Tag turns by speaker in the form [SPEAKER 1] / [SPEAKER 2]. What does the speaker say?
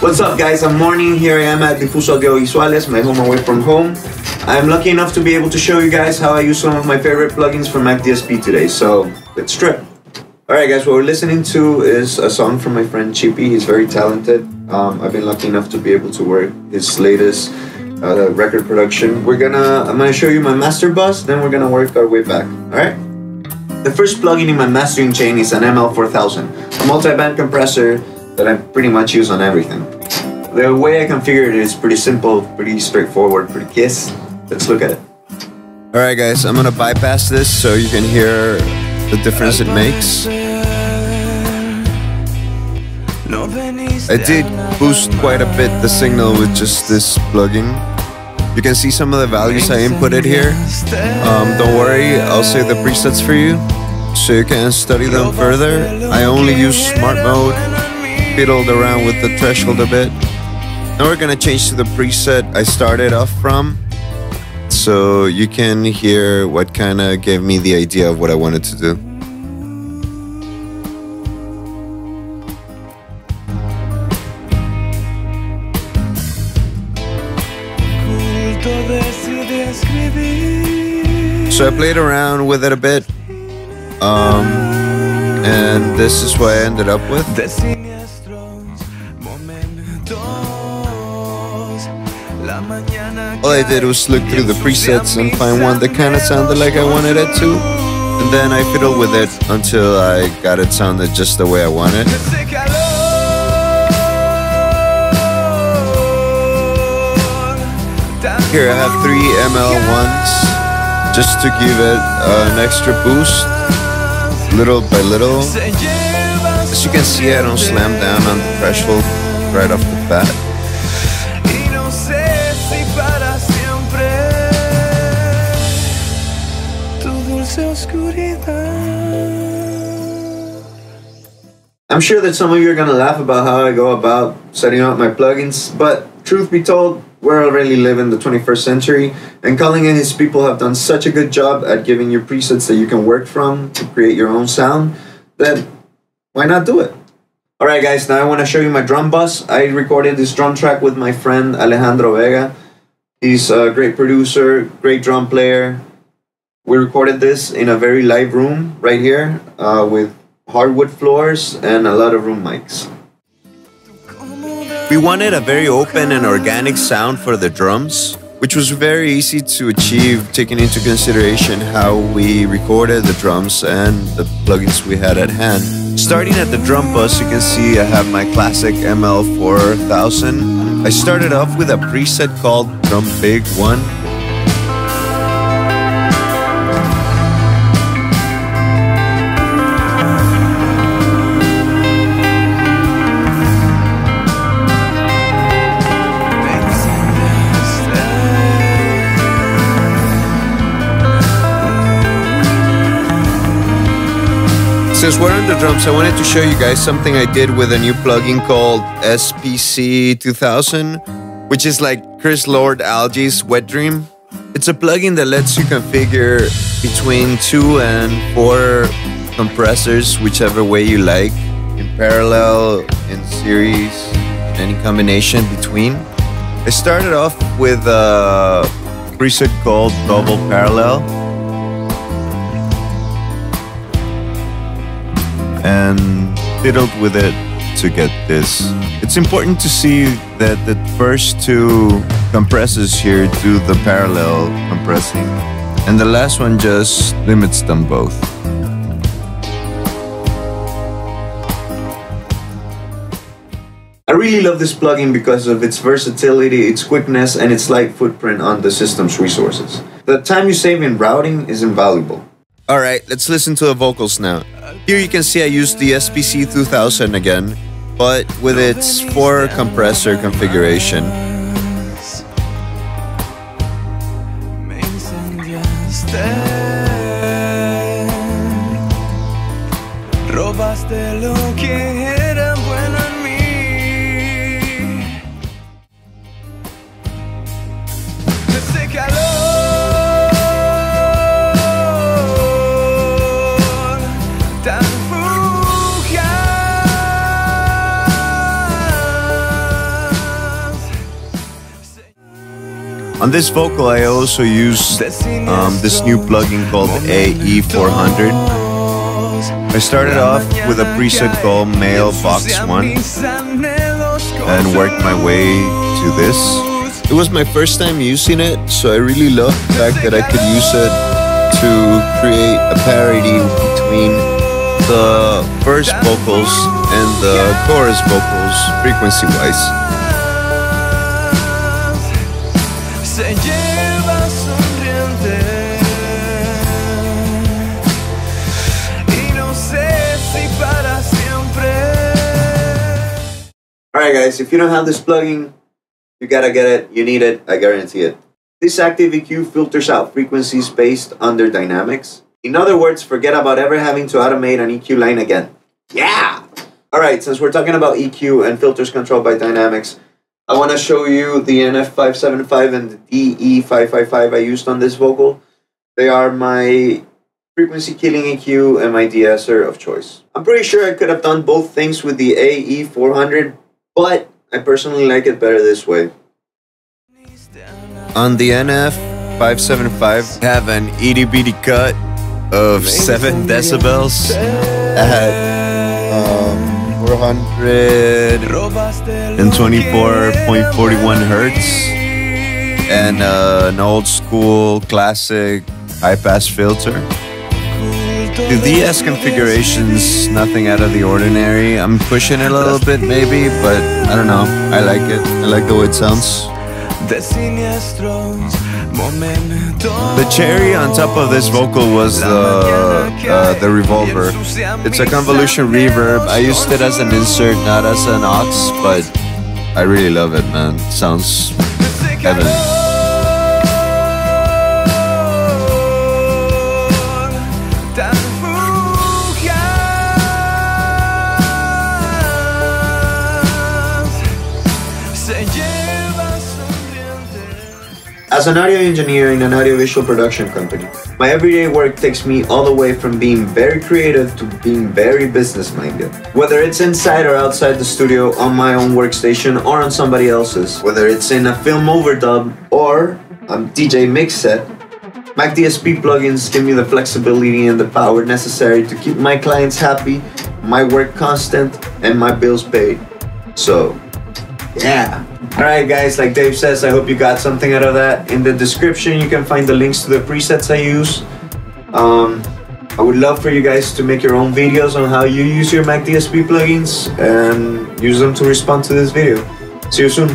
[SPEAKER 1] What's up guys, I'm Morning. Here I am at Difuso Audiovisuales, my home away from home. I'm lucky enough to be able to show you guys how I use some of my favorite plugins from McDSP today, so let's trip. Alright guys, what we're listening to is a song from my friend Chipi. He's very talented. I've been lucky enough to be able to work his latest record production. I'm gonna show you my master bus, then we're gonna work our way back, alright? The first plugin in my mastering chain is an ML4000, a multi-band compressor that I pretty much use on everything. The way I configure it is pretty simple, pretty straightforward, pretty kiss. Let's look at it.
[SPEAKER 2] Alright guys, I'm gonna bypass this so you can hear the difference it makes. I did boost quite a bit the signal with just this plugin. You can see some of the values I inputted here. Don't worry, I'll save the presets for you so you can study them further. I only use smart mode, fiddled around with the threshold a bit. Now we're gonna change to the preset I started off from so you can hear what kinda gave me the idea of what I wanted to do. So I played around with it a bit, and this is what I ended up with. All I did was look through the presets and find one that kind of sounded like I wanted it to, and then I fiddled with it until I got it sounded just the way I wanted. Here I have 3 ML1s just to give it an extra boost, little by little. As you can see, I don't slam down on the threshold right off the bat.
[SPEAKER 1] I'm sure that some of you are gonna laugh about how I go about setting up my plugins, but truth be told, we're already living the 21st century, and Colin and his people have done such a good job at giving you presets that you can work from to create your own sound, that why not do it? Alright guys, now I want to show you my drum bus. I recorded this drum track with my friend Alejandro Vega. He's a great producer, great drum player. We recorded this in a very live room right here with hardwood floors and a lot of room mics.
[SPEAKER 2] We wanted a very open and organic sound for the drums, which was very easy to achieve taking into consideration how we recorded the drums and the plugins we had at hand. Starting at the drum bus, you can see I have my classic ML4000. I started off with a preset called Drum Big 1. Since we're on the drums, I wanted to show you guys something I did with a new plugin called SPC 2000, which is like Chris Lord Algae's Wet Dream. It's a plugin that lets you configure between 2 and 4 compressors, whichever way you like, in parallel, in series, any combination between. I started off with a preset called Double Parallel, and fiddled with it to get this. It's important to see that the first 2 compressors here do the parallel compressing, and the last one just limits them both.
[SPEAKER 1] I really love this plugin because of its versatility, its quickness, and its light footprint on the system's resources. The time you save in routing is invaluable.
[SPEAKER 2] Alright, let's listen to the vocals now. Here you can see I used the SPC 2000 again, but with its 4 compressor configuration. On this vocal, I also used this new plugin called AE400. I started off with a preset called Male Box 1 and worked my way to this. It was my first time using it, so I really loved the fact that I could use it to create a parody between the verse vocals and the chorus vocals frequency-wise.
[SPEAKER 1] Alright guys, if you don't have this plugin, you gotta get it, you need it, I guarantee it. This active EQ filters out frequencies based on their dynamics. In other words, forget about ever having to automate an EQ line again. Yeah! Alright, since we're talking about EQ and filters controlled by dynamics, I want to show you the NF575 and the DE555 I used on this vocal. They are my frequency killing EQ and my de-esser of choice. I'm pretty sure I could have done both things with the AE400, but I personally like it better this way.
[SPEAKER 2] On the NF575, I have an itty bitty cut of 7 decibels at 424.41 hertz and an old school classic high pass filter. The DS configuration's nothing out of the ordinary. I'm pushing it a little bit maybe, but I don't know. I like it. I like the way it sounds. The cherry on top of this vocal was the revolver. It's a convolution reverb. I used it as an insert, not as an aux, but I really love it, man. It sounds heavenly.
[SPEAKER 1] As an audio engineer in an audiovisual production company, my everyday work takes me all the way from being very creative to being very business-minded. Whether it's inside or outside the studio, on my own workstation or on somebody else's, whether it's in a film overdub or on DJ mix set, McDSP plugins give me the flexibility and the power necessary to keep my clients happy, my work constant, and my bills paid. So, yeah. Alright guys, like Dave says, I hope you got something out of that. In the description you can find the links to the presets I use. I would love for you guys to make your own videos on how you use your McDSP plugins and use them to respond to this video. See you soon.